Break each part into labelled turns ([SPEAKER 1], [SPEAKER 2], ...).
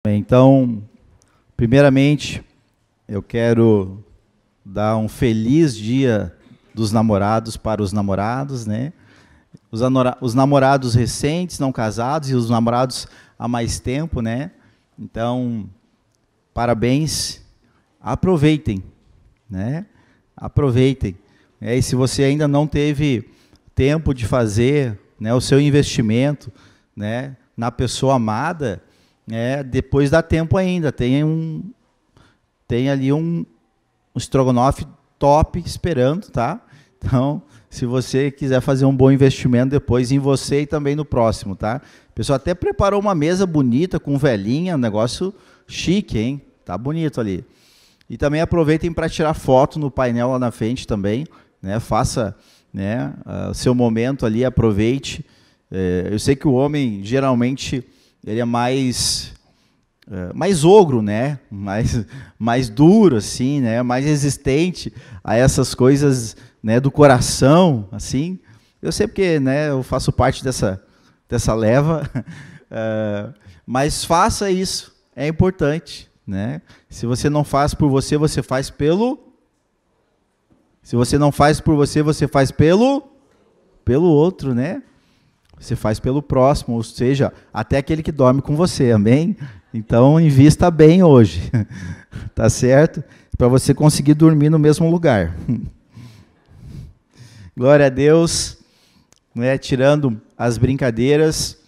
[SPEAKER 1] Então, primeiramente, eu quero dar um feliz dia dos namorados para os namorados, né? Os namorados recentes, não casados, e os namorados há mais tempo, né? Então, parabéns, aproveitem, né? Aproveitem. E se você ainda não teve tempo de fazer, né, o seu investimento, né, na pessoa amada, depois dá tempo ainda. Tem ali um estrogonofe top esperando, tá? Então, se você quiser fazer um bom investimento depois em você e também no próximo, tá? O pessoal até preparou uma mesa bonita com velhinha, um negócio chique, hein? Tá bonito ali. E também aproveitem para tirar foto no painel lá na frente também, né? Faça, né, seu momento ali, aproveite. Eu sei que o homem geralmente ele é mais ogro, né? Mais duro, assim, né? Mais resistente a essas coisas, né, do coração, assim. Eu sei porque, né, eu faço parte dessa leva, mas faça isso, é importante, né? Se você não faz por você, você faz pelo... Se você não faz por você, você faz pelo outro, né? Você faz pelo próximo, ou seja, até aquele que dorme com você, amém? Então, invista bem hoje, tá certo? Para você conseguir dormir no mesmo lugar. Glória a Deus, né? Tirando as brincadeiras,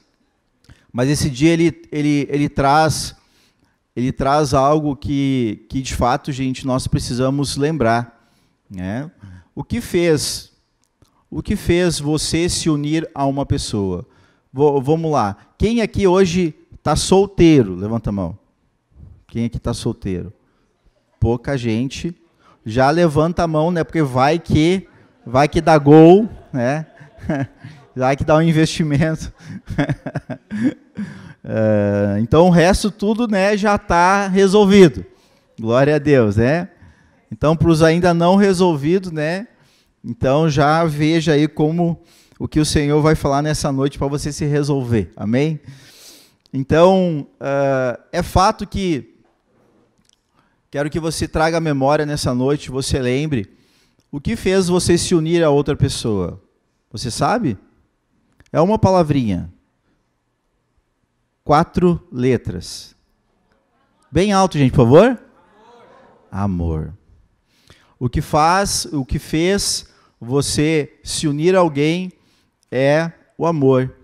[SPEAKER 1] mas esse dia ele traz algo que de fato, gente, nós precisamos lembrar, né? O que fez você se unir a uma pessoa? Vamos lá. Quem aqui hoje está solteiro? Levanta a mão. Quem aqui está solteiro? Pouca gente. Já levanta a mão, né? Porque vai que dá gol, né? Vai que dá um investimento. Então o resto tudo, né, já está resolvido. Glória a Deus, né? Então, para os ainda não resolvidos, né? Então, já veja aí o que o Senhor vai falar nessa noite para você se resolver. Amém? Então, é fato que quero que você traga a memória nessa noite, você lembre o que fez você se unir a outra pessoa. Você sabe? É uma palavrinha. 4 letras. Bem alto, gente, por favor. Amor. O que fez você se unir a alguém é o amor.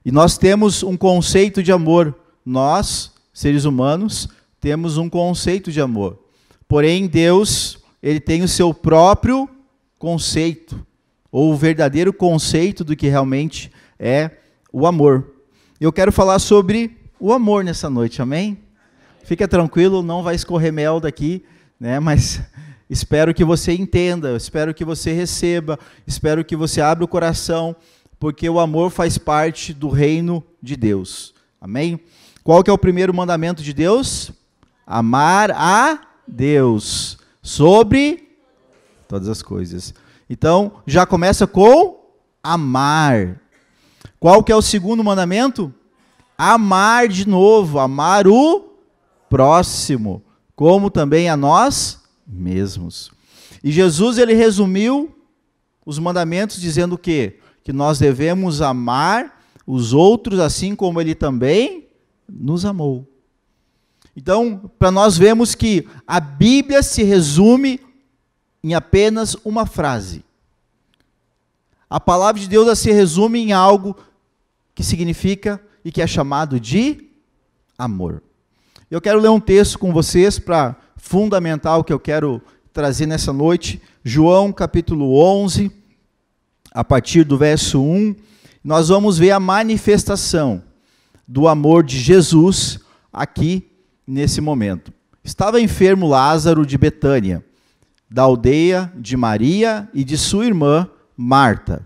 [SPEAKER 1] E nós temos um conceito de amor. Nós, seres humanos, temos um conceito de amor. Porém, Deus, ele tem o seu próprio conceito, ou o verdadeiro conceito do que realmente é o amor. Eu quero falar sobre o amor nessa noite, amém? Fica tranquilo, não vai escorrer mel daqui, né? Mas espero que você entenda, espero que você receba, espero que você abra o coração, porque o amor faz parte do reino de Deus. Amém? Qual que é o primeiro mandamento de Deus? Amar a Deus sobre todas as coisas. Então, já começa com amar. Qual que é o segundo mandamento? Amar de novo, amar o próximo, como também a nós mesmos. E Jesus, ele resumiu os mandamentos dizendo o quê? Que nós devemos amar os outros assim como ele também nos amou. Então, para nós vemos que a Bíblia se resume em apenas uma frase. A palavra de Deus se resume em algo que significa e que é chamado de amor. Eu quero ler um texto com vocês para fundamentar o que eu quero trazer nessa noite. João capítulo 11, a partir do verso 1, nós vamos ver a manifestação do amor de Jesus aqui nesse momento. Estava enfermo Lázaro de Betânia, da aldeia de Maria e de sua irmã Marta.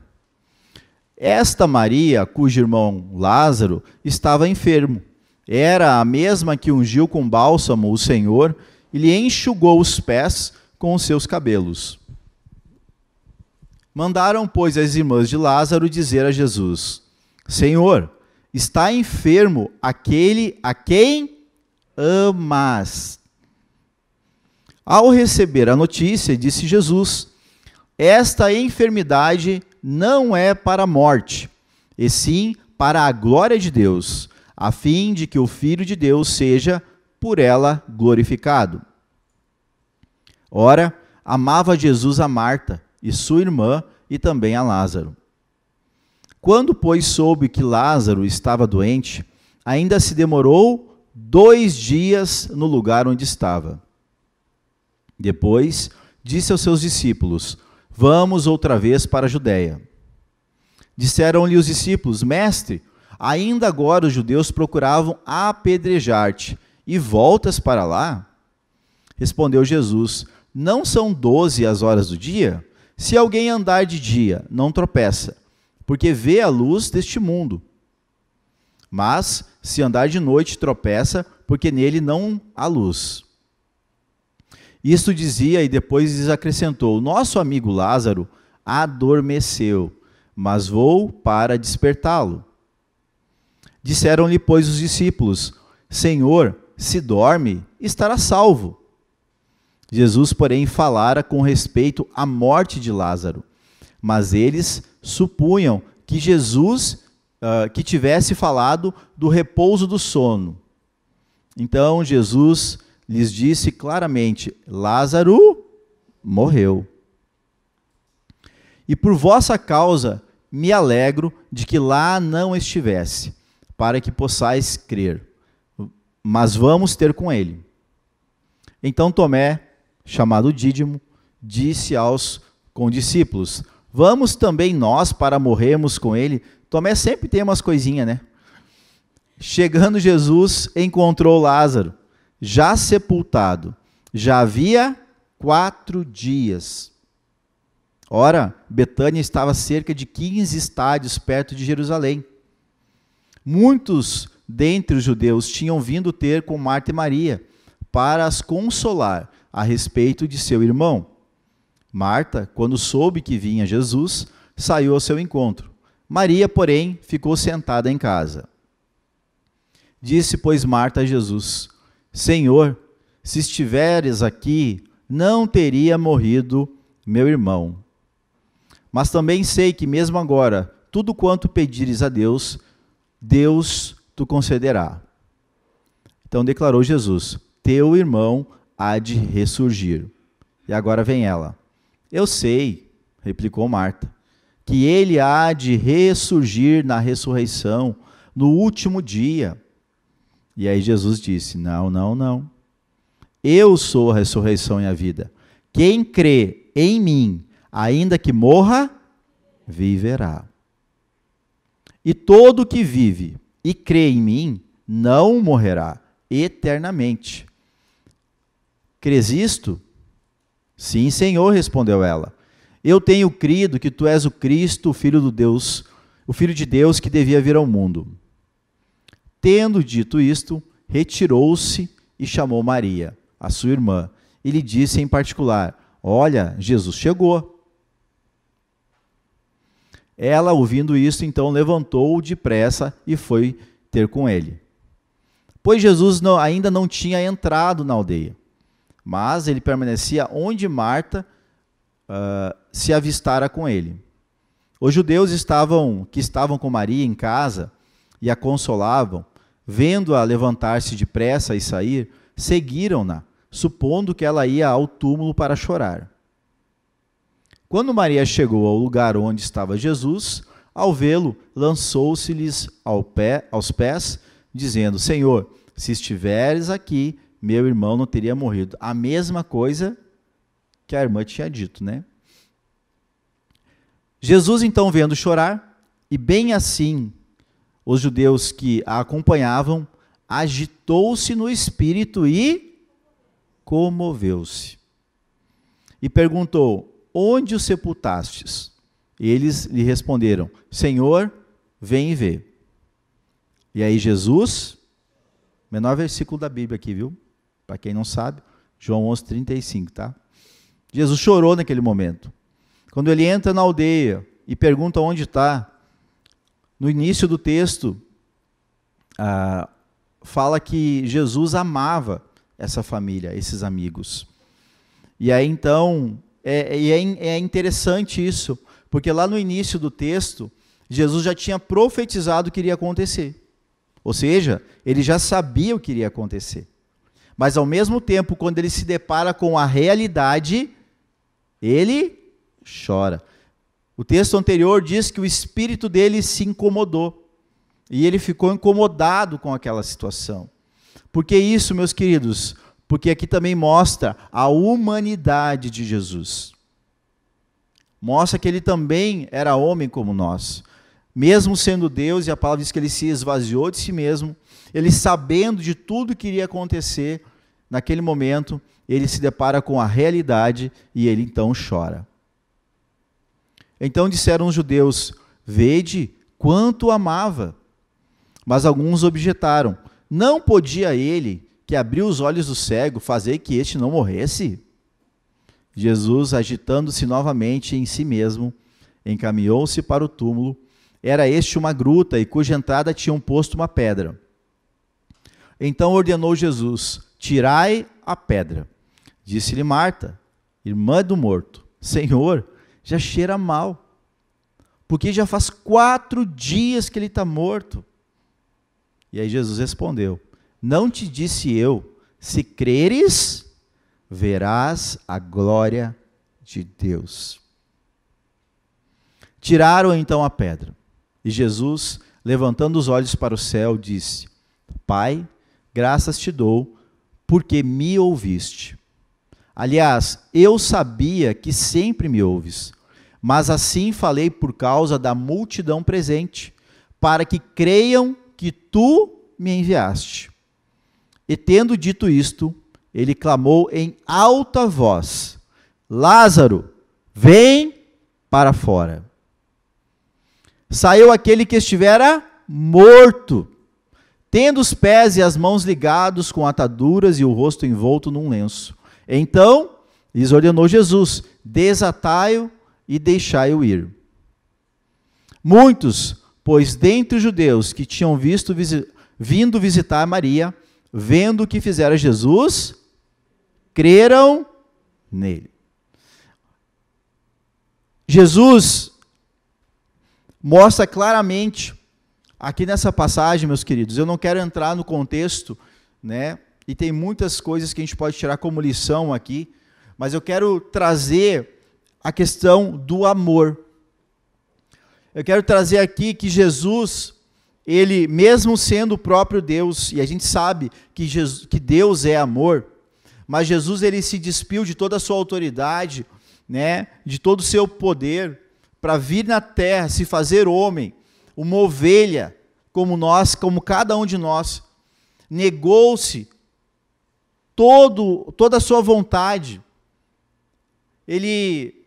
[SPEAKER 1] Esta Maria, cujo irmão Lázaro estava enfermo, era a mesma que ungiu com bálsamo o Senhor e lhe enxugou os pés com os seus cabelos. Mandaram, pois, as irmãs de Lázaro dizer a Jesus: Senhor, está enfermo aquele a quem amas. Ao receber a notícia, disse Jesus: esta enfermidade não é para a morte, e sim para a glória de Deus, a fim de que o Filho de Deus seja por ela glorificado. Ora, amava Jesus a Marta e sua irmã e também a Lázaro. Quando, pois, soube que Lázaro estava doente, ainda se demorou 2 dias no lugar onde estava. Depois, disse aos seus discípulos: vamos outra vez para a Judéia. Disseram-lhe os discípulos: mestre, ainda agora os judeus procuravam apedrejar-te, e voltas para lá? Respondeu Jesus: não são 12 as horas do dia? Se alguém andar de dia, não tropeça, porque vê a luz deste mundo. Mas, se andar de noite, tropeça, porque nele não há luz. Isto dizia e depois lhes acrescentou: nosso amigo Lázaro adormeceu, mas vou para despertá-lo. Disseram-lhe, pois, os discípulos: Senhor, se dorme, estará salvo. Jesus, porém, falara com respeito à morte de Lázaro, mas eles supunham que Jesus que tivesse falado do repouso do sono. Então Jesus lhes disse claramente: Lázaro morreu. E por vossa causa me alegro de que lá não estivesse, para que possais crer. Mas vamos ter com ele. Então Tomé, chamado Dídimo, disse aos condiscípulos: vamos também nós para morrermos com ele? Tomé sempre tem umas coisinhas, né? Chegando Jesus, encontrou Lázaro, já sepultado. Já havia 4 dias. Ora, Betânia estava a cerca de 15 estádios perto de Jerusalém. Muitos dentre os judeus tinham vindo ter com Marta e Maria para as consolar a respeito de seu irmão. Marta, quando soube que vinha Jesus, saiu ao seu encontro. Maria, porém, ficou sentada em casa. Disse, pois, Marta a Jesus: Senhor, se estiveres aqui, não teria morrido meu irmão. Mas também sei que mesmo agora, tudo quanto pedires a Deus, Deus te concederá. Então declarou Jesus: teu irmão há de ressurgir. E agora vem ela: eu sei, replicou Marta, que ele há de ressurgir na ressurreição, no último dia. E aí Jesus disse: não. Eu sou a ressurreição e a vida. Quem crê em mim, ainda que morra, viverá. E todo que vive e crê em mim, não morrerá eternamente. Crês isto? Sim, Senhor, respondeu ela. Eu tenho crido que tu és o Cristo, o Filho de Deus que devia vir ao mundo. Tendo dito isto, retirou-se e chamou Maria, a sua irmã, e lhe disse em particular: olha, Jesus chegou. Ela, ouvindo isso, então levantou depressa e foi ter com ele. Pois Jesus ainda não tinha entrado na aldeia, mas ele permanecia onde Marta se avistara com ele. Os judeus que estavam com Maria em casa e a consolavam, vendo-a levantar-se depressa e sair, seguiram-na, supondo que ela ia ao túmulo para chorar. Quando Maria chegou ao lugar onde estava Jesus, ao vê-lo, lançou-se-lhes aos pés, dizendo: Senhor, se estiveres aqui, meu irmão não teria morrido. A mesma coisa que a irmã tinha dito, né? Jesus, então, vendo chorar, e bem assim os judeus que a acompanhavam, agitou-se no espírito e comoveu-se. E perguntou: onde o sepultastes? Eles lhe responderam: Senhor, vem e vê. E aí Jesus, menor versículo da Bíblia aqui, viu? Para quem não sabe, João 11:35, tá? Jesus chorou naquele momento. Quando ele entra na aldeia e pergunta onde está, no início do texto, fala que Jesus amava essa família, esses amigos. E aí então, é interessante isso, porque lá no início do texto, Jesus já tinha profetizado o que iria acontecer. Ou seja, ele já sabia o que iria acontecer. Mas ao mesmo tempo, quando ele se depara com a realidade, ele chora. O texto anterior diz que o espírito dele se incomodou. E ele ficou incomodado com aquela situação. Por que isso, meus queridos? Porque aqui também mostra a humanidade de Jesus. Mostra que ele também era homem como nós. Mesmo sendo Deus, e a palavra diz que ele se esvaziou de si mesmo, ele sabendo de tudo que iria acontecer, naquele momento, ele se depara com a realidade e ele então chora. Então disseram os judeus: vede quanto o amava. Mas alguns objetaram: não podia ele, que abriu os olhos do cego, fazer que este não morresse? Jesus, agitando-se novamente em si mesmo, encaminhou-se para o túmulo. Era este uma gruta, e cuja entrada tinham posto uma pedra. Então ordenou Jesus: tirai a pedra. Disse-lhe Marta, irmã do morto: Senhor, já cheira mal, porque já faz 4 dias que ele está morto. E aí Jesus respondeu: não te disse eu, se creres, verás a glória de Deus. Tiraram então a pedra. E Jesus, levantando os olhos para o céu, disse: Pai, graças te dou, porque me ouviste. Aliás, eu sabia que sempre me ouves, mas assim falei por causa da multidão presente, para que creiam que tu me enviaste. E tendo dito isto, ele clamou em alta voz: Lázaro, vem para fora. Saiu aquele que estivera morto, tendo os pés e as mãos ligados com ataduras e o rosto envolto num lenço. Então lhes ordenou Jesus: desatai-o e deixai-o ir. Muitos, pois, dentre os judeus que tinham vindo visitar Maria, vendo o que fizera Jesus, creram nele. Jesus mostra claramente, aqui nessa passagem, meus queridos, eu não quero entrar no contexto, né? E tem muitas coisas que a gente pode tirar como lição aqui, mas eu quero trazer a questão do amor. Eu quero trazer aqui que Jesus, ele, mesmo sendo o próprio Deus, e a gente sabe que Deus é amor, mas Jesus, ele se despiu de toda a sua autoridade, né? De todo o seu poder, para vir na terra, se fazer homem, uma ovelha, como nós, como cada um de nós, negou-se toda a sua vontade. Ele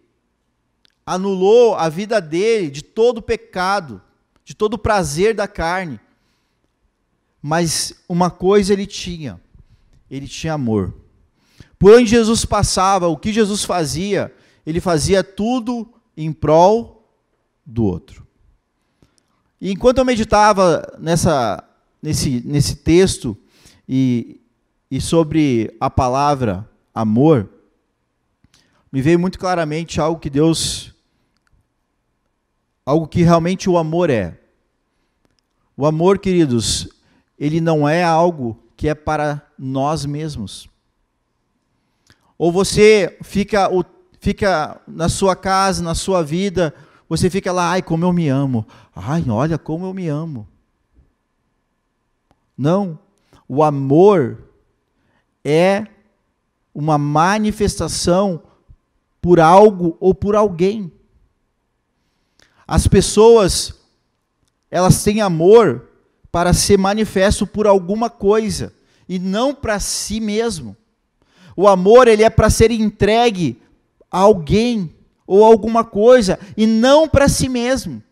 [SPEAKER 1] anulou a vida dele de todo o pecado, de todo o prazer da carne. Mas uma coisa ele tinha amor. Por onde Jesus passava, o que Jesus fazia, ele fazia tudo em prol do outro. E enquanto eu meditava nesse texto e sobre a palavra amor, me veio muito claramente algo que realmente o amor é. O amor, queridos, ele não é algo que é para nós mesmos. Ou você fica na sua casa, na sua vida, você fica lá: ai, como eu me amo. Ai, olha como eu me amo. Não. O amor é uma manifestação por algo ou por alguém. As pessoas, elas têm amor para ser manifesto por alguma coisa e não para si mesmo. O amor, ele é para ser entregue a alguém ou alguma coisa e não para si mesmo.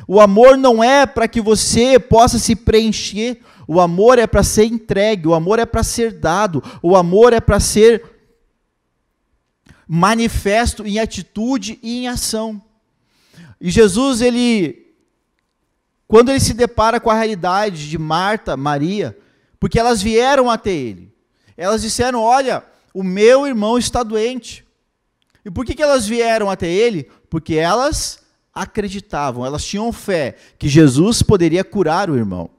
[SPEAKER 1] O amor não é para que você possa se preencher. O amor é para ser entregue, o amor é para ser dado, o amor é para ser manifesto em atitude e em ação. E Jesus, ele quando ele se depara com a realidade de Marta, Maria, porque elas vieram até ele. Elas disseram, olha, o meu irmão está doente. E por que elas vieram até ele? Porque elas acreditavam, elas tinham fé que Jesus poderia curar o irmão.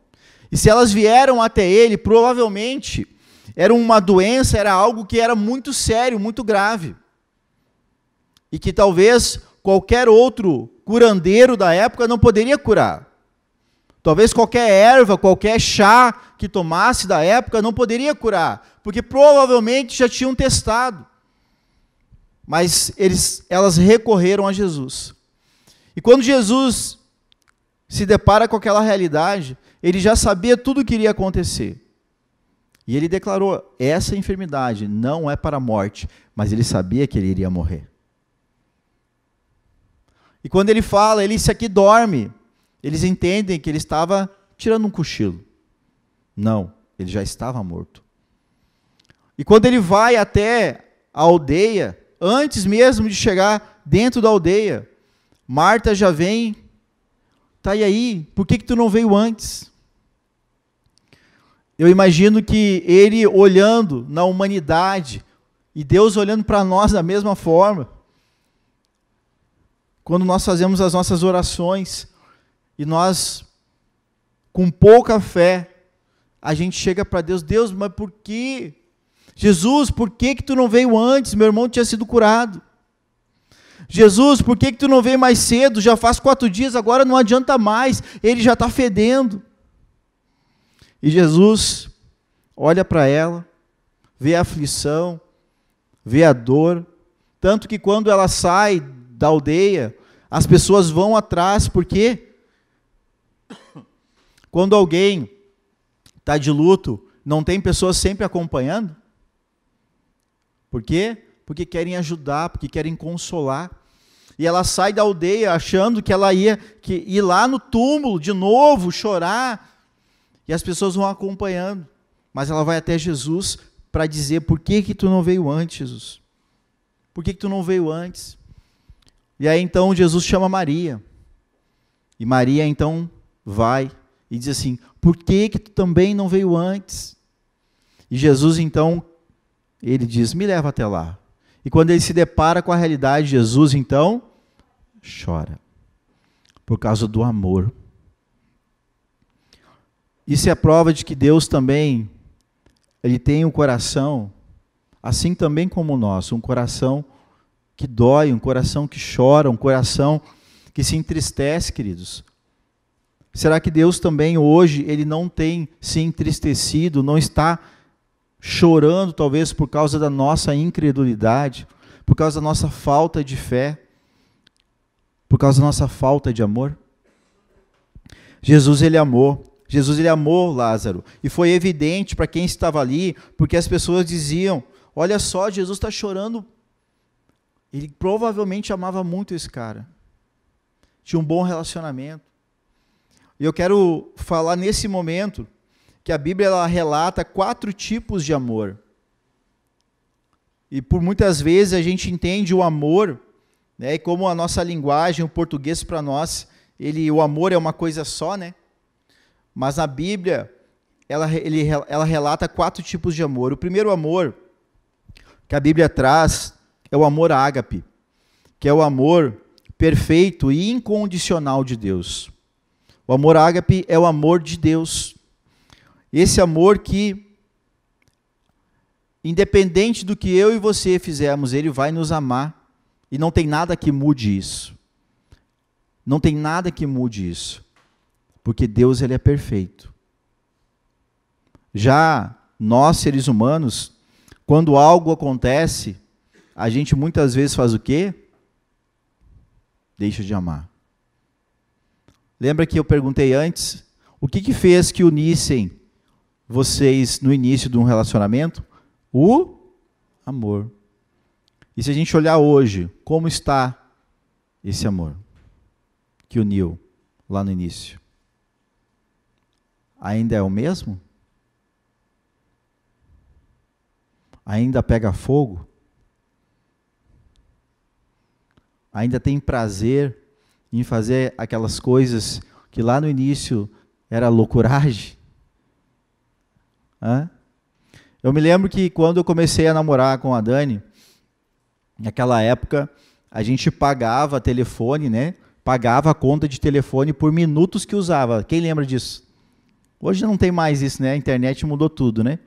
[SPEAKER 1] E se elas vieram até ele, provavelmente era uma doença, era algo que era muito sério, muito grave. E que talvez qualquer outro curandeiro da época não poderia curar. Talvez qualquer erva, qualquer chá que tomasse da época não poderia curar, porque provavelmente já tinham testado. Mas elas recorreram a Jesus. E quando Jesus se depara com aquela realidade, ele já sabia tudo o que iria acontecer. E ele declarou, essa enfermidade não é para a morte, mas ele sabia que ele iria morrer. E quando ele fala, ele disse aqui dorme, eles entendem que ele estava tirando um cochilo. Não, ele já estava morto. E quando ele vai até a aldeia, antes mesmo de chegar dentro da aldeia, Marta já vem, tá, e aí, por que tu não veio antes? Eu imagino que ele olhando na humanidade, e Deus olhando para nós da mesma forma, quando nós fazemos as nossas orações, e nós, com pouca fé, a gente chega para Deus, Deus, mas por quê? Jesus, por que tu não veio antes? Meu irmão tinha sido curado. Jesus, por que tu não veio mais cedo? Já faz 4 dias, agora não adianta mais, ele já está fedendo. E Jesus olha para ela, vê a aflição, vê a dor, tanto que quando ela sai da aldeia, as pessoas vão atrás, porque quando alguém está de luto, não tem pessoas sempre acompanhando? Por quê? Porque querem ajudar, porque querem consolar. E ela sai da aldeia achando que ela ia ir lá no túmulo de novo, chorar. E as pessoas vão acompanhando. Mas ela vai até Jesus para dizer, por que tu não veio antes, Jesus? Por que tu não veio antes? E aí então Jesus chama Maria. E Maria então vai e diz assim, por que tu também não veio antes? E Jesus então, ele diz, me leva até lá. E quando ele se depara com a realidade, Jesus então chora, por causa do amor. Isso é a prova de que Deus também, ele tem um coração, assim também como o nosso, um coração que dói, um coração que chora, um coração que se entristece, queridos. Será que Deus também hoje, ele não tem se entristecido, não está chorando talvez por causa da nossa incredulidade, por causa da nossa falta de fé, por causa da nossa falta de amor? Jesus ele amou Lázaro, e foi evidente para quem estava ali, porque as pessoas diziam, olha só, Jesus está chorando. Ele provavelmente amava muito esse cara, tinha um bom relacionamento. E eu quero falar nesse momento, que a Bíblia ela relata 4 tipos de amor. E por muitas vezes a gente entende o amor, né, e como a nossa linguagem, o português para nós, o amor é uma coisa só, né? Mas a Bíblia, ela relata 4 tipos de amor. O primeiro amor que a Bíblia traz é o amor ágape, que é o amor perfeito e incondicional de Deus. O amor ágape é o amor de Deus. Esse amor que, independente do que eu e você fizermos, ele vai nos amar. E não tem nada que mude isso. Não tem nada que mude isso. Porque Deus ele é perfeito. Já nós, seres humanos, quando algo acontece, a gente muitas vezes faz o quê? Deixa de amar. Lembra que eu perguntei antes, o que fez que unissem vocês no início de um relacionamento? O amor. E se a gente olhar hoje, como está esse amor que uniu lá no início? Ainda é o mesmo? Ainda pega fogo? Ainda tem prazer em fazer aquelas coisas que lá no início era loucuragem? Eu me lembro que quando eu comecei a namorar com a Dani, naquela época, a gente pagava telefone, né? Pagava a conta de telefone por minutos que usava. Quem lembra disso? Hoje não tem mais isso, né? A internet mudou tudo, né?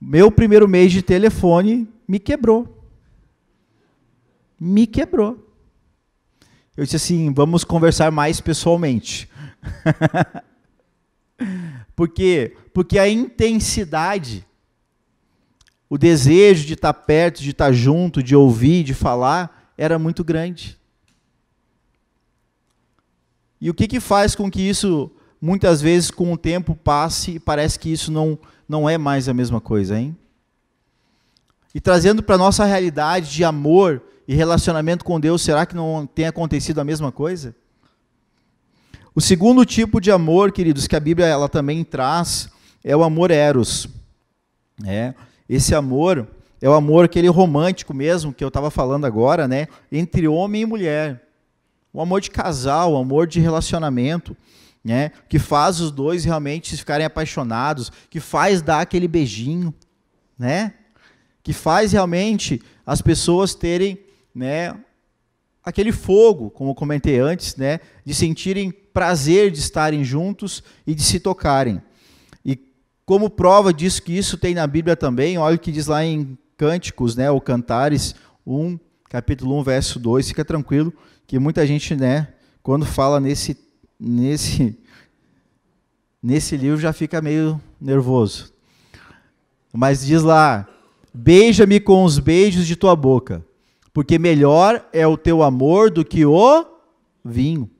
[SPEAKER 1] Meu primeiro mês de telefone me quebrou. Me quebrou. Eu disse assim, vamos conversar mais pessoalmente. Por quê? Porque a intensidade, o desejo de estar perto, de estar junto, de ouvir, de falar, era muito grande. E o que faz com que isso, muitas vezes, com o tempo, passe e parece que isso não é mais a mesma coisa, hein? E trazendo para a nossa realidade de amor e relacionamento com Deus, será que não tem acontecido a mesma coisa? O segundo tipo de amor, queridos, que a Bíblia ela também traz, é o amor eros. Esse amor é o amor aquele romântico mesmo, que eu estava falando agora, né? Entre homem e mulher. O amor de casal, o amor de relacionamento, né? Que faz os dois realmente ficarem apaixonados, que faz dar aquele beijinho, né? Que faz realmente as pessoas terem, né, aquele fogo, como eu comentei antes, né, de sentirem prazer de estarem juntos e de se tocarem. E como prova disso, que isso tem na Bíblia também, olha o que diz lá em Cânticos, né, ou Cantares 1, capítulo 1, verso 2, fica tranquilo, que muita gente, né, quando fala nesse livro já fica meio nervoso. Mas diz lá, beija-me com os beijos de tua boca, porque melhor é o teu amor do que o vinho.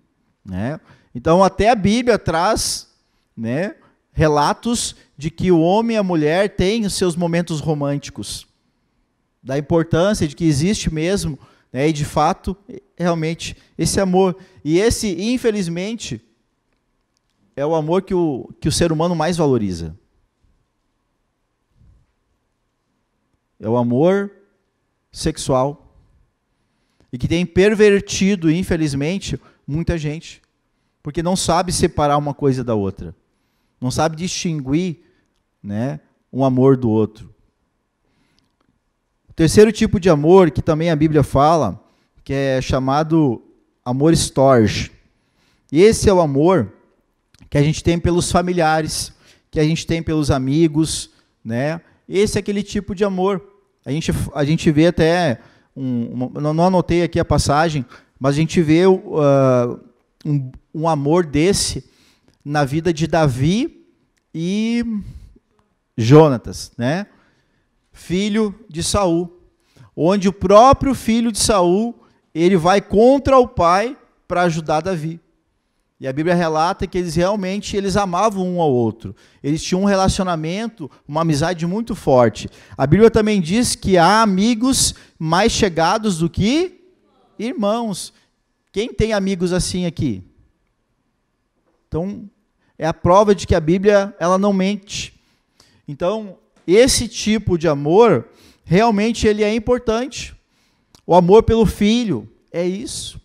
[SPEAKER 1] Né? Então, até a Bíblia traz, né, relatos de que o homem e a mulher têm os seus momentos românticos, da importância de que existe mesmo, né, e de fato, realmente, esse amor. E esse, infelizmente, é o amor que o ser humano mais valoriza. É o amor sexual. E que tem pervertido, infelizmente, muita gente. Porque não sabe separar uma coisa da outra. Não sabe distinguir, né, um amor do outro. O terceiro tipo de amor, que também a Bíblia fala, que é chamado amor storge. E esse é o amor que a gente tem pelos familiares, que a gente tem pelos amigos, né? Esse é aquele tipo de amor. A gente vê até, não anotei aqui a passagem, mas a gente vê um amor desse na vida de Davi e Jonatas, né? Filho de Saul, onde o próprio filho de Saul, ele vai contra o pai para ajudar Davi. E a Bíblia relata que eles realmente amavam um ao outro. Eles tinham um relacionamento, uma amizade muito forte. A Bíblia também diz que há amigos mais chegados do que irmãos. Quem tem amigos assim aqui? Então, é a prova de que a Bíblia ela não mente. Então, esse tipo de amor, realmente ele é importante. O amor pelo filho é isso,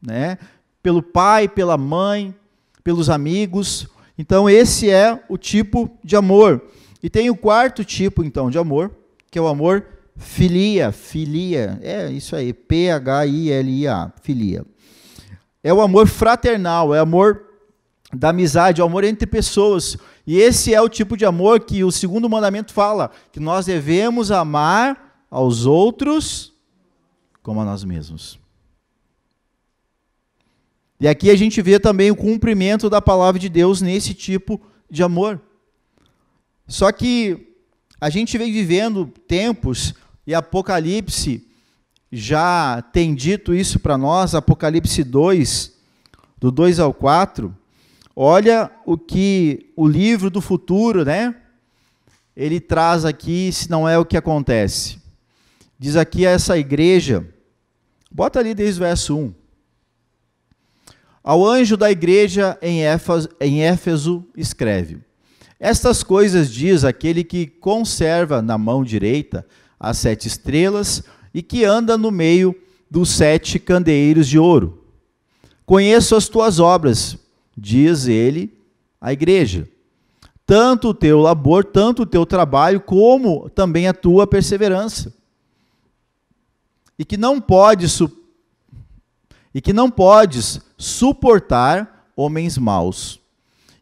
[SPEAKER 1] né? Pelo pai, pela mãe, pelos amigos. Então, esse é o tipo de amor. E tem o quarto tipo, então, de amor, que é o amor filia. Filia, é isso aí, P-H-I-L-I-A, filia. É o amor fraternal, é o amor da amizade, é o amor entre pessoas. E esse é o tipo de amor que o segundo mandamento fala, que nós devemos amar aos outros como a nós mesmos. E aqui a gente vê também o cumprimento da palavra de Deus nesse tipo de amor. Só que a gente vem vivendo tempos, e Apocalipse já tem dito isso para nós, Apocalipse 2, do 2 ao 4, olha o que o livro do futuro, né? Ele traz aqui, se não é o que acontece. Diz aqui a essa igreja, bota ali desde o verso 1. Ao anjo da igreja em Éfeso escreve: estas coisas diz aquele que conserva na mão direita as 7 estrelas e que anda no meio dos 7 candeeiros de ouro. Conheço as tuas obras, diz ele à igreja. Tanto o teu labor, tanto o teu trabalho, como também a tua perseverança. E que não podes suportar homens maus.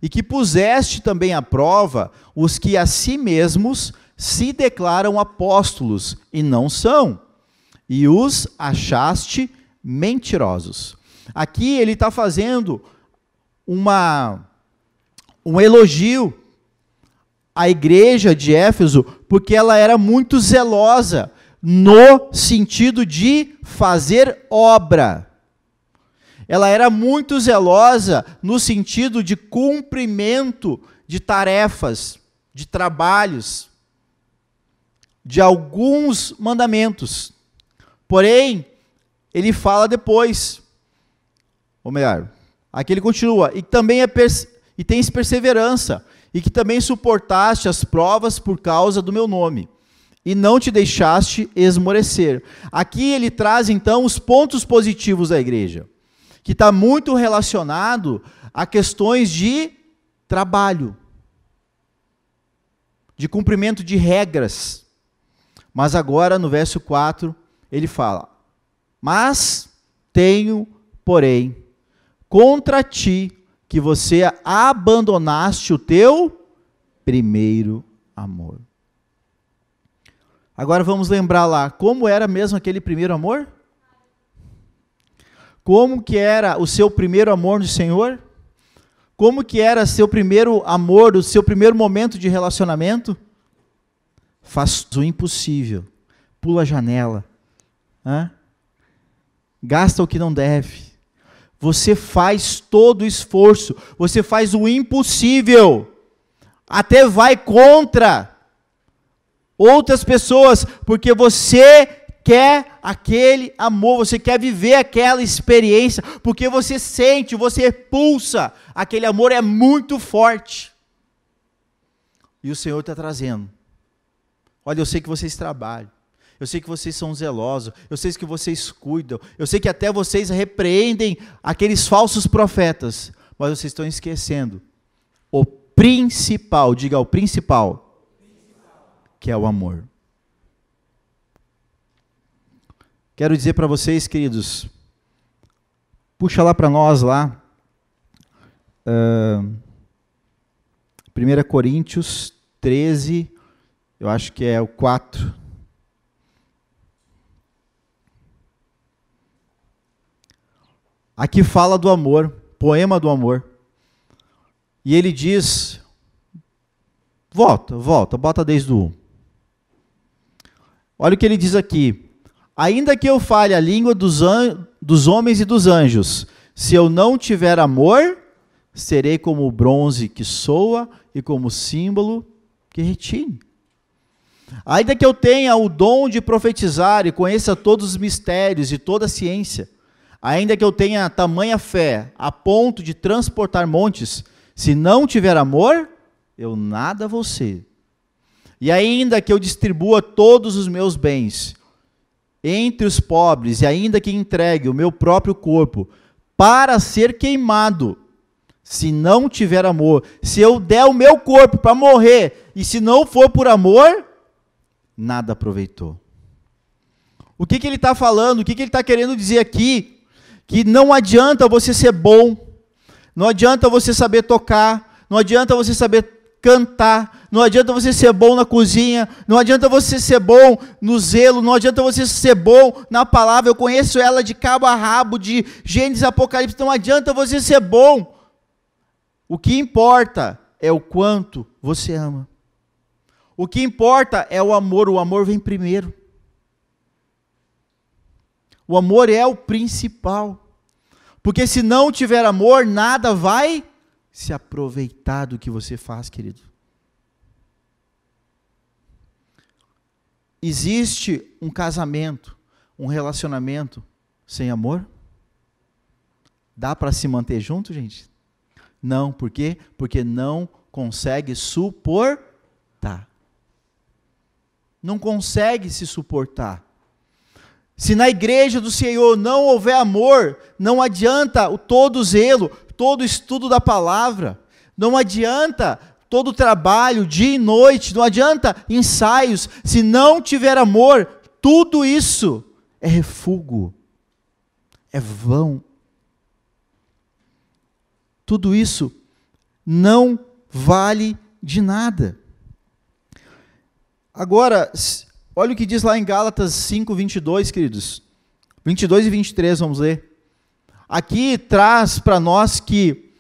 [SPEAKER 1] E que puseste também à prova os que a si mesmos se declaram apóstolos, e não são, e os achaste mentirosos. Aqui ele está fazendo um elogio à igreja de Éfeso, porque ela era muito zelosa, no sentido de fazer obra. Ela era muito zelosa no sentido de cumprimento de tarefas, de trabalhos, de alguns mandamentos. Porém, ele fala depois, ou melhor, aqui ele continua, e também e tens perseverança, e que também suportaste as provas por causa do meu nome, e não te deixaste esmorecer. Aqui ele traz então os pontos positivos da igreja, que está muito relacionado a questões de trabalho, de cumprimento de regras. Mas agora, no verso 4, ele fala: mas tenho, porém, contra ti, que você abandonaste o teu primeiro amor. Agora vamos lembrar lá, como era mesmo aquele primeiro amor? Como que era o seu primeiro amor no Senhor? Como que era seu primeiro amor, o seu primeiro momento de relacionamento? Faz o impossível, pula a janela, gasta o que não deve. Você faz todo o esforço, você faz o impossível, até vai contra outras pessoas, porque você quer aquele amor, você quer viver aquela experiência, porque você sente, você pulsa, aquele amor é muito forte. E o Senhor está trazendo. Olha, eu sei que vocês trabalham, eu sei que vocês são zelosos, eu sei que vocês cuidam, eu sei que até vocês repreendem aqueles falsos profetas, mas vocês estão esquecendo o principal, diga o principal, que é o amor. Quero dizer para vocês, queridos, puxa lá para nós lá, 1 Coríntios 13, eu acho que é o 4. Aqui fala do amor, poema do amor. E ele diz, bota desde o 1. Olha o que ele diz aqui. Ainda que eu fale a língua dos homens e dos anjos, se eu não tiver amor, serei como o bronze que soa e como o símbolo que retine. Ainda que eu tenha o dom de profetizar e conheça todos os mistérios e toda a ciência, ainda que eu tenha tamanha fé a ponto de transportar montes, se não tiver amor, eu nada vou ser. E ainda que eu distribua todos os meus bens entre os pobres, e ainda que entregue o meu próprio corpo para ser queimado, se não tiver amor, se eu der o meu corpo para morrer, e se não for por amor, nada aproveitou. O que ele está falando? O que ele está querendo dizer aqui? Que não adianta você ser bom, não adianta você saber tocar, não adianta você saber cantar, não adianta você ser bom na cozinha, não adianta você ser bom no zelo, não adianta você ser bom na palavra. Eu conheço ela de cabo a rabo, de Gênesis, Apocalipse, não adianta você ser bom. O que importa é o quanto você ama. O que importa é o amor vem primeiro. O amor é o principal. Porque se não tiver amor, nada vai se aproveitar do que você faz, querido. Existe um casamento, um relacionamento sem amor? Dá para se manter junto, gente? Não, por quê? Porque não consegue suportar. Não consegue se suportar. Se na igreja do Senhor não houver amor, não adianta o todo zelo, todo o estudo da palavra, não adianta todo o trabalho, dia e noite, não adianta ensaios, se não tiver amor, tudo isso é refúgio, é vão. Tudo isso não vale de nada. Agora, olha o que diz lá em Gálatas 5, 22, queridos. 22 e 23, vamos ler. Aqui traz para nós que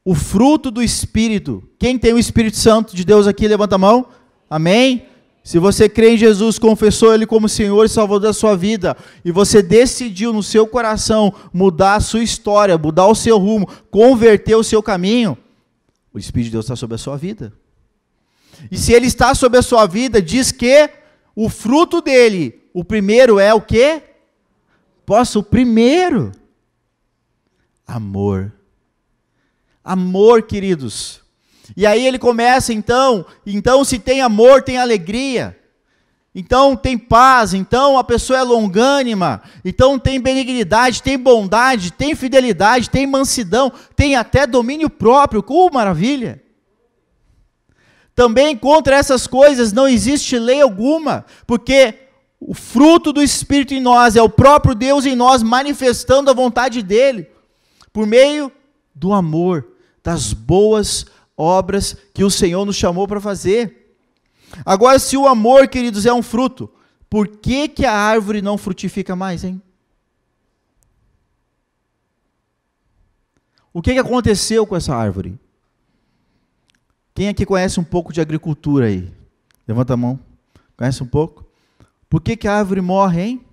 [SPEAKER 1] o fruto do Espírito, quem tem o Espírito Santo de Deus aqui, levanta a mão. Amém? Se você crê em Jesus, confessou Ele como Senhor e Salvador da sua vida, e você decidiu no seu coração mudar a sua história, mudar o seu rumo, converter o seu caminho, o Espírito de Deus está sobre a sua vida. E se Ele está sobre a sua vida, diz que o fruto dele, o primeiro é o quê? O primeiro. Amor. Amor, queridos. E aí ele começa, então se tem amor, tem alegria. Então tem paz, então a pessoa é longânima, então tem benignidade, tem bondade, tem fidelidade, tem mansidão, tem até domínio próprio. Maravilha! Também contra essas coisas não existe lei alguma, porque o fruto do Espírito em nós é o próprio Deus em nós manifestando a vontade dele, por meio do amor, das boas obras que o Senhor nos chamou para fazer. Agora, se o amor, queridos, é um fruto, por que a árvore não frutifica mais, hein? O que aconteceu com essa árvore? Quem aqui conhece um pouco de agricultura aí? Levanta a mão. Conhece um pouco? Por que a árvore morre, hein?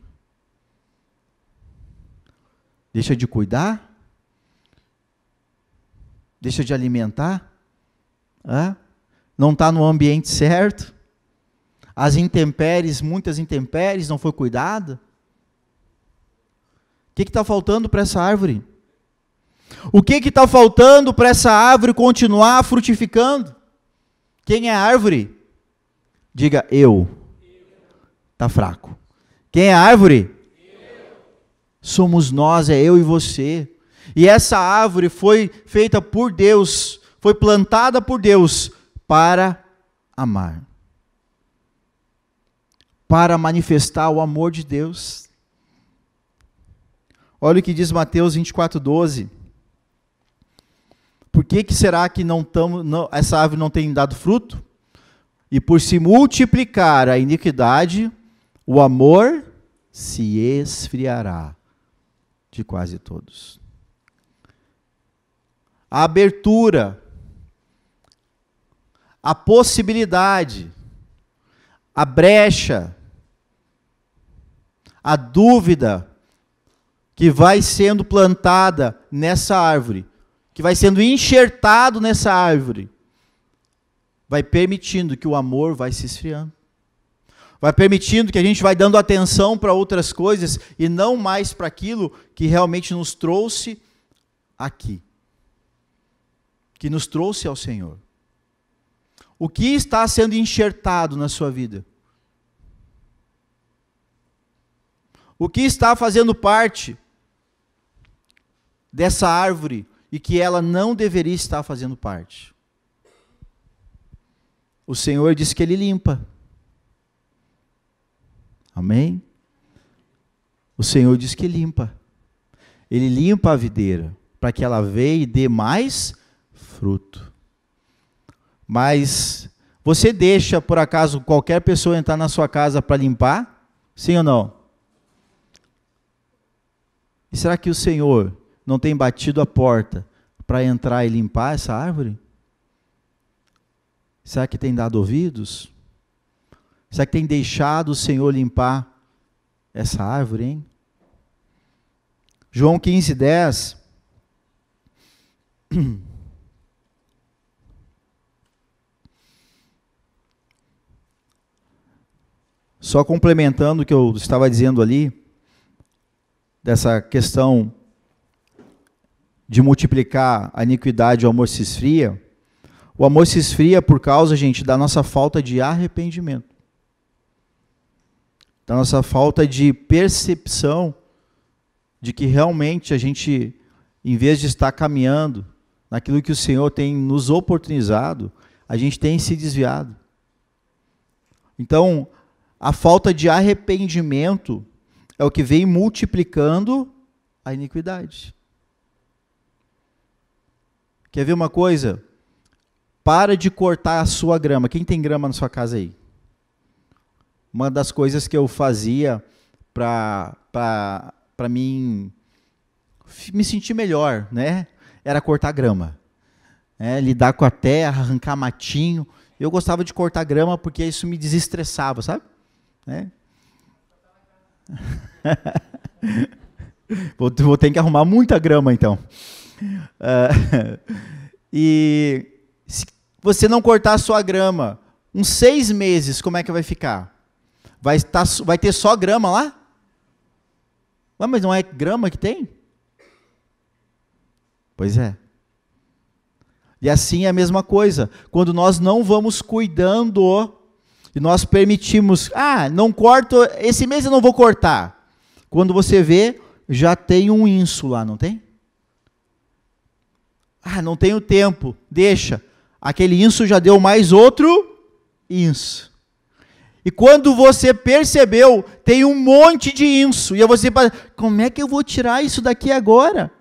[SPEAKER 1] Deixa de cuidar? Deixa de alimentar? Não está no ambiente certo? As intempéries, muitas intempéries, não foi cuidado? O que está faltando para essa árvore? O que está faltando para essa árvore continuar frutificando? Quem é a árvore? Diga, eu. Está fraco. Quem é a árvore? Eu. Somos nós, é eu e você. E essa árvore foi feita por Deus, foi plantada por Deus para amar. Para manifestar o amor de Deus. Olha o que diz Mateus 24:12. Por que será que essa árvore não tem dado fruto? E por se multiplicar a iniquidade, o amor se esfriará de quase todos. A abertura, a possibilidade, a brecha, a dúvida que vai sendo plantada nessa árvore, que vai sendo enxertado nessa árvore, vai permitindo que o amor vai se esfriando. Vai permitindo que a gente vai dando atenção para outras coisas e não mais para aquilo que realmente nos trouxe aqui. Que nos trouxe ao Senhor. O que está sendo enxertado na sua vida? O que está fazendo parte dessa árvore e que ela não deveria estar fazendo parte? O Senhor diz que Ele limpa. Amém? O Senhor diz que limpa. Ele limpa a videira para que ela venha e dê mais fruto. Mas você deixa, por acaso, qualquer pessoa entrar na sua casa para limpar? Sim ou não? E será que o Senhor não tem batido a porta para entrar e limpar essa árvore? Será que tem dado ouvidos? Será que tem deixado o Senhor limpar essa árvore, hein? João 15:10. Só complementando o que eu estava dizendo ali, dessa questão de multiplicar a iniquidade, o amor se esfria. O amor se esfria por causa, gente, da nossa falta de arrependimento. Da nossa falta de percepção de que realmente a gente em vez de estar caminhando naquilo que o Senhor tem nos oportunizado, a gente tem se desviado. Então, a falta de arrependimento é o que vem multiplicando a iniquidade. Quer ver uma coisa? Para de cortar a sua grama. Quem tem grama na sua casa aí? Uma das coisas que eu fazia para mim me sentir melhor, né? Era cortar grama. Lidar com a terra, arrancar matinho. Eu gostava de cortar grama porque isso me desestressava, sabe? Vou ter que arrumar muita grama, então. E se você não cortar a sua grama, uns 6 meses, como é que vai ficar? Vai ter só grama lá? Mas não é grama que tem? Pois é. E assim é a mesma coisa. Quando nós não vamos cuidando e nós permitimos, não corto, esse mês eu não vou cortar. Quando você vê, já tem um inso lá, não tem? Não tenho tempo, deixa. Aquele inso já deu mais outro inso. E quando você percebeu, tem um monte de inso. E aí você fala, como é que eu vou tirar isso daqui agora?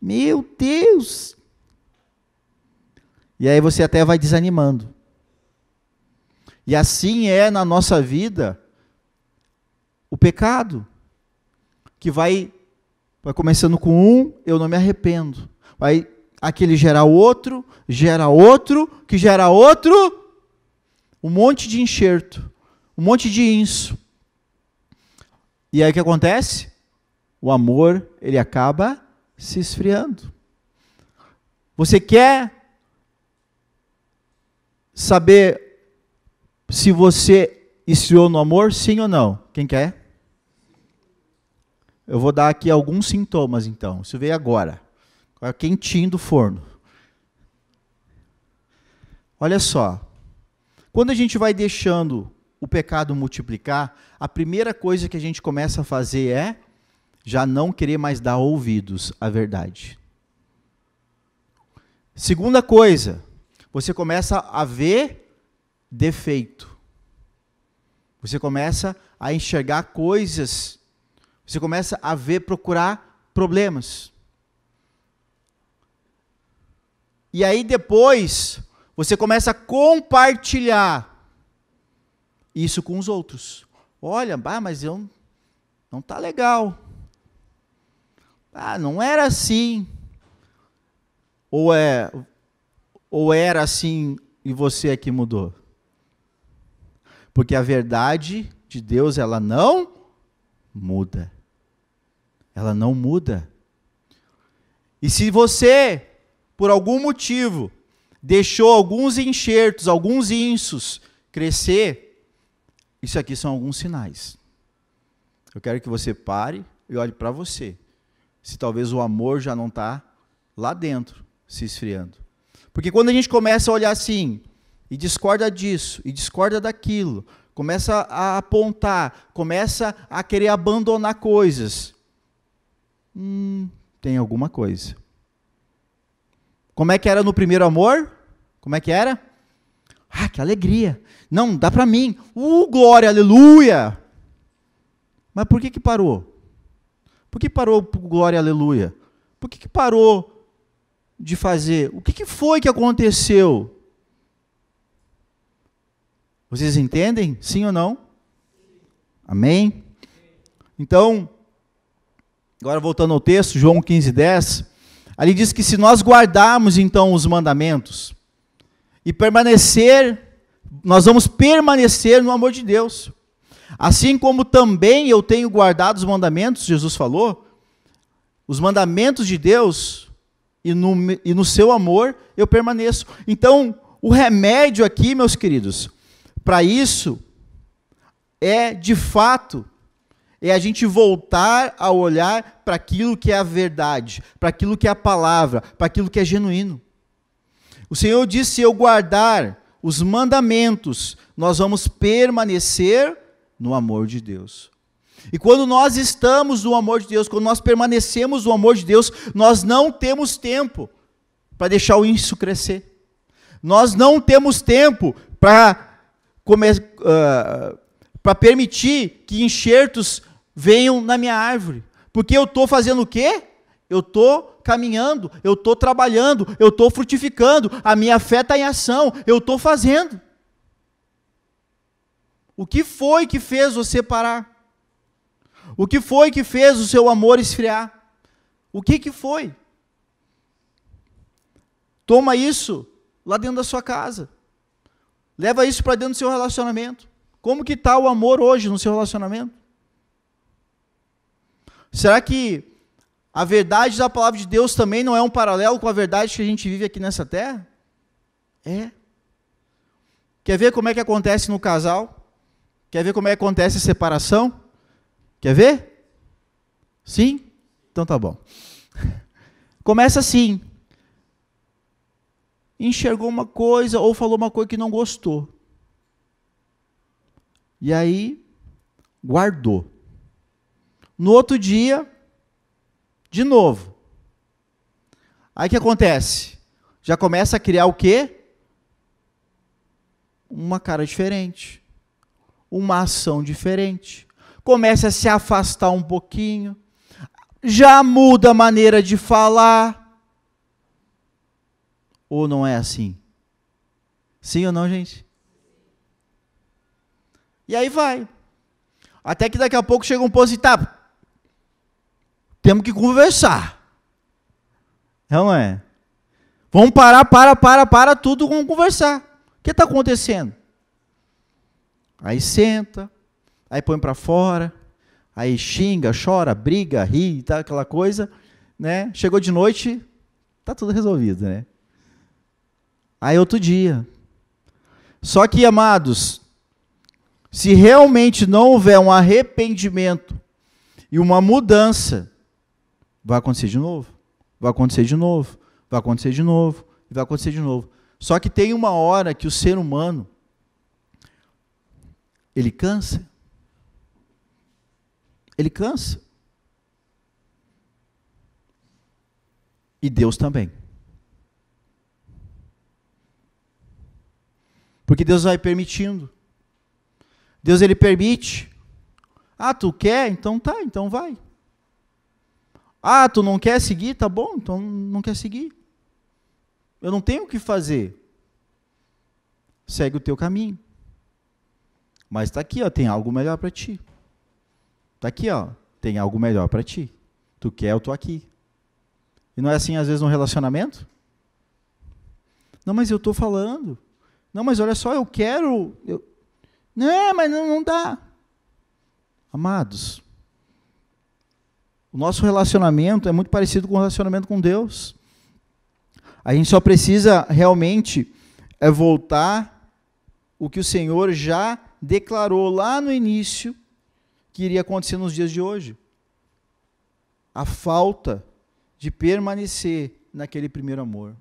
[SPEAKER 1] Meu Deus! E aí você até vai desanimando. E assim é na nossa vida o pecado, que vai começando com um, eu não me arrependo. Vai aquele gera outro, que gera outro, um monte de enxerto, um monte de inso. E aí o que acontece? O amor, ele acaba se esfriando. Você quer saber se você esfriou no amor, sim ou não? Quem quer? Eu vou dar aqui alguns sintomas, então. Isso veio agora. Quentinho do forno. Olha só. Quando a gente vai deixando o pecado multiplicar, a primeira coisa que a gente começa a fazer é já não querer mais dar ouvidos à verdade. Segunda coisa, você começa a ver defeito. Você começa a enxergar coisas. Você começa a procurar problemas. E aí depois, você começa a compartilhar isso com os outros. Olha, mas não tá legal. Não era assim. Ou era assim e você é que mudou. Porque a verdade de Deus, ela não muda. Ela não muda. E se você, por algum motivo, deixou alguns enxertos, alguns insos crescer, isso aqui são alguns sinais. Eu quero que você pare e olhe para você. Se talvez o amor já não está lá dentro, se esfriando. Porque quando a gente começa a olhar assim, e discorda disso, e discorda daquilo, começa a apontar, começa a querer abandonar coisas, tem alguma coisa. Como é que era no primeiro amor? Como é que era? Que alegria. Não, dá para mim. Glória, aleluia. Mas por que parou? Por que parou glória, aleluia? Por que parou de fazer? O que foi que aconteceu? Vocês entendem? Sim ou não? Amém? Então, agora voltando ao texto, João 15:10, ali diz que se nós guardarmos então os mandamentos e nós vamos permanecer no amor de Deus. Assim como também eu tenho guardado os mandamentos, Jesus falou, os mandamentos de Deus, e no seu amor eu permaneço. Então, o remédio aqui, meus queridos, para isso, de fato, a gente voltar a olhar para aquilo que é a verdade, para aquilo que é a palavra, para aquilo que é genuíno. O Senhor disse, se eu guardar os mandamentos, nós vamos permanecer no amor de Deus. E quando nós estamos no amor de Deus, quando nós permanecemos no amor de Deus, nós não temos tempo para deixar isso crescer. Nós não temos tempo para permitir que enxertos venham na minha árvore. Porque eu estou fazendo o quê? Eu estou caminhando, eu estou trabalhando, eu estou frutificando, a minha fé está em ação, eu estou fazendo. O que foi que fez você parar? O que foi que fez o seu amor esfriar? O que foi? Toma isso lá dentro da sua casa. Leva isso para dentro do seu relacionamento. Como que está o amor hoje no seu relacionamento? Será que a verdade da palavra de Deus também não é um paralelo com a verdade que a gente vive aqui nessa terra? É. Quer ver como é que acontece no casal? Quer ver como é que acontece a separação? Quer ver? Sim? Então tá bom. Começa assim. Enxergou uma coisa ou falou uma coisa que não gostou. E aí, guardou. No outro dia, de novo. Aí o que acontece? Já começa a criar o quê? Uma cara diferente. Uma ação diferente. Começa a se afastar um pouquinho. Já muda a maneira de falar. Ou não é assim? Sim ou não, gente? E aí vai. Até que daqui a pouco chega um ponto assim, tá, temos que conversar. Não é? Vamos para tudo, vamos conversar. O que está acontecendo? Aí senta, aí põe para fora, aí xinga, chora, briga, ri, tá, aquela coisa, né? Chegou de noite, tá tudo resolvido, né? Aí outro dia. Só que, amados, se realmente não houver um arrependimento e uma mudança, vai acontecer de novo, vai acontecer de novo, vai acontecer de novo, e vai acontecer de novo. Só que tem uma hora que o ser humano, ele cansa. Ele cansa. E Deus também. Porque Deus vai permitindo. Deus, ele permite. Ah, tu quer? Então tá, então vai. Ah, tu não quer seguir? Tá bom, então não quer seguir. Eu não tenho o que fazer. Segue o teu caminho. Mas está aqui, ó, tem algo melhor para ti. Está aqui, ó, tem algo melhor para ti. Tu quer, eu tô aqui. E não é assim às vezes no relacionamento? Não, mas eu estou falando. Não, mas olha só, eu quero. Não, mas não dá. Amados, o nosso relacionamento é muito parecido com o relacionamento com Deus. A gente só precisa realmente voltar o que o Senhor já declarou lá no início que iria acontecer nos dias de hoje. A falta de permanecer naquele primeiro amor.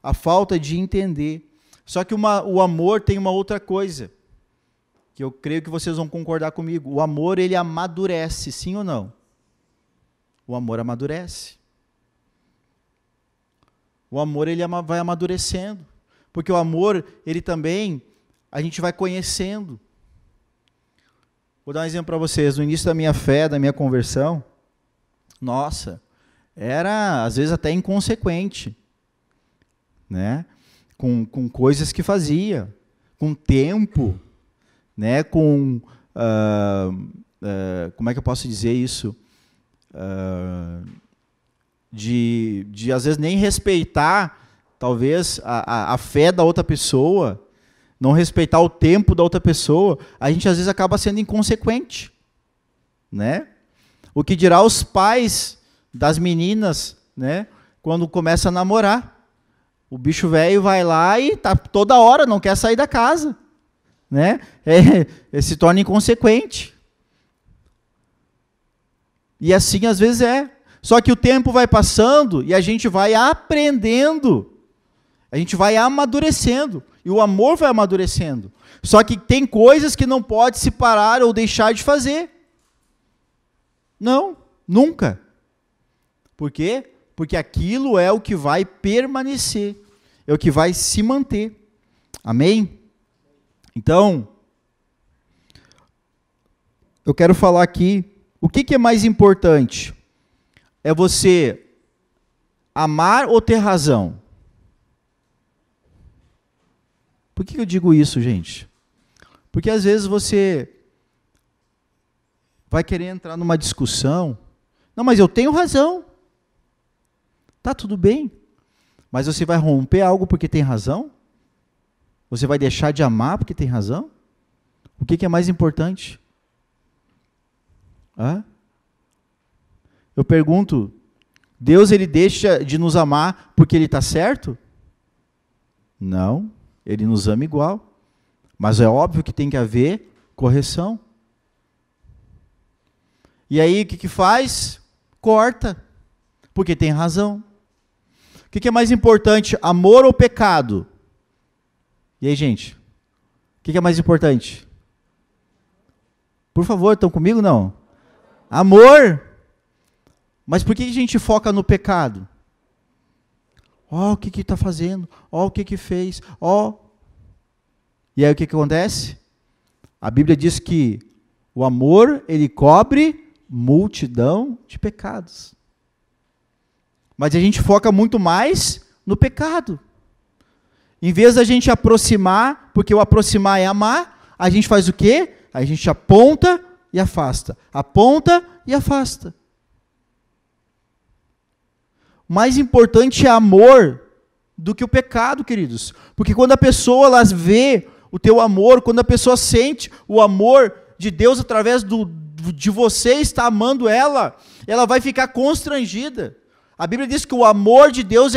[SPEAKER 1] A falta de entender. Só que o amor tem uma outra coisa, que eu creio que vocês vão concordar comigo. O amor, ele amadurece, sim ou não? O amor amadurece. O amor, ele vai amadurecendo. Porque o amor, ele também, a gente vai conhecendo. Vou dar um exemplo para vocês. No início da minha fé, da minha conversão, nossa, era às vezes até inconsequente, né? Com coisas que fazia, com tempo, né? Com, como é que eu posso dizer isso? De às vezes nem respeitar, talvez, a fé da outra pessoa, não respeitar o tempo da outra pessoa, a gente às vezes acaba sendo inconsequente, né? O que dirá os pais das meninas, né? Quando começa a namorar. O bicho velho vai lá e tá toda hora, não quer sair da casa, né? Se torna inconsequente. E assim às vezes é. Só que o tempo vai passando e a gente vai aprendendo. A gente vai amadurecendo. E o amor vai amadurecendo. Só que tem coisas que não pode se parar ou deixar de fazer. Não, nunca. Por quê? Porque aquilo é o que vai permanecer, é o que vai se manter. Amém? Então, eu quero falar aqui, o que é mais importante? É você amar ou ter razão? Por que eu digo isso, gente? Porque às vezes você vai querer entrar numa discussão. Não, mas eu tenho razão. Tá tudo bem. Mas você vai romper algo porque tem razão? Você vai deixar de amar porque tem razão? O que é mais importante? Eu pergunto, Deus ele deixa de nos amar porque ele está certo? Não, ele nos ama igual. Mas é óbvio que tem que haver correção. E aí o que faz? Corta, porque tem razão. O que é mais importante, amor ou pecado? E aí, gente? O que é mais importante? Por favor, estão comigo? Não? Amor. Mas por que a gente foca no pecado? Ó, o que está fazendo? Ó, o que fez? Ó. E aí o que acontece? A Bíblia diz que o amor, ele cobre multidão de pecados. Mas a gente foca muito mais no pecado. Em vez da gente aproximar, porque o aproximar é amar, a gente faz o quê? A gente aponta e afasta. Aponta e afasta. O mais importante é amor do que o pecado, queridos. Porque quando a pessoa ela vê o teu amor, quando a pessoa sente o amor de Deus através de você estar amando ela, ela vai ficar constrangida. A Bíblia diz que o amor de Deus,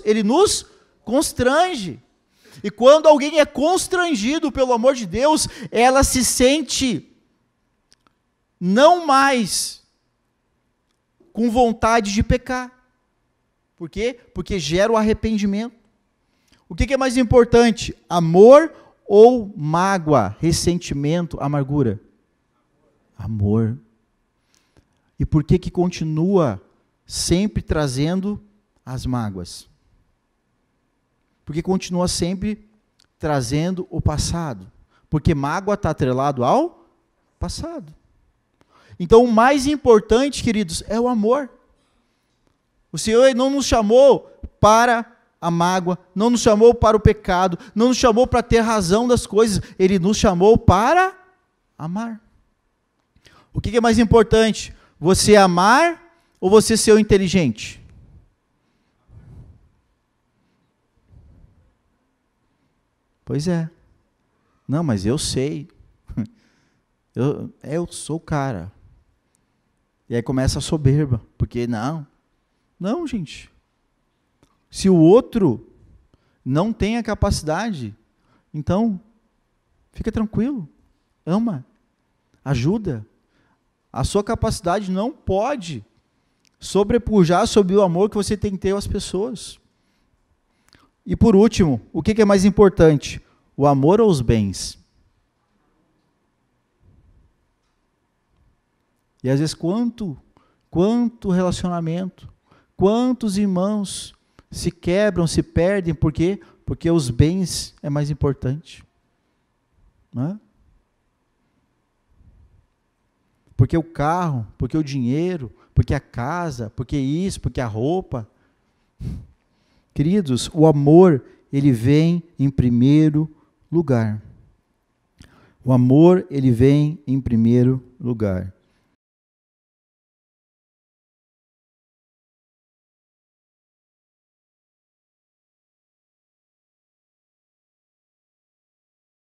[SPEAKER 1] ele nos constrange. E quando alguém é constrangido pelo amor de Deus, ela se sente não mais com vontade de pecar. Por quê? Porque gera o arrependimento. O que é mais importante? Amor ou mágoa, ressentimento, amargura? Amor. E por que continua sempre trazendo as mágoas? Porque continua sempre trazendo o passado. Porque mágoa está atrelado ao passado. Então, o mais importante, queridos, é o amor. O Senhor não nos chamou para a mágoa, não nos chamou para o pecado, não nos chamou para ter razão das coisas, Ele nos chamou para amar. O que é mais importante? Você amar ou você ser o inteligente? Pois é. Não, mas eu sei. Eu sou o cara. E aí começa a soberba. Porque não, gente. Se o outro não tem a capacidade, então, fica tranquilo. Ama. Ajuda. A sua capacidade não pode sobrepujar sobre o amor que você tem que ter às pessoas. E por último, o que é mais importante? O amor ou os bens? E às vezes quanto relacionamento, quantos irmãos se quebram, se perdem, por quê? Porque os bens é mais importante. Não é? Porque o carro, porque o dinheiro, porque a casa, porque isso, porque a roupa. Queridos, o amor, ele vem em primeiro lugar. O amor, ele vem em primeiro lugar.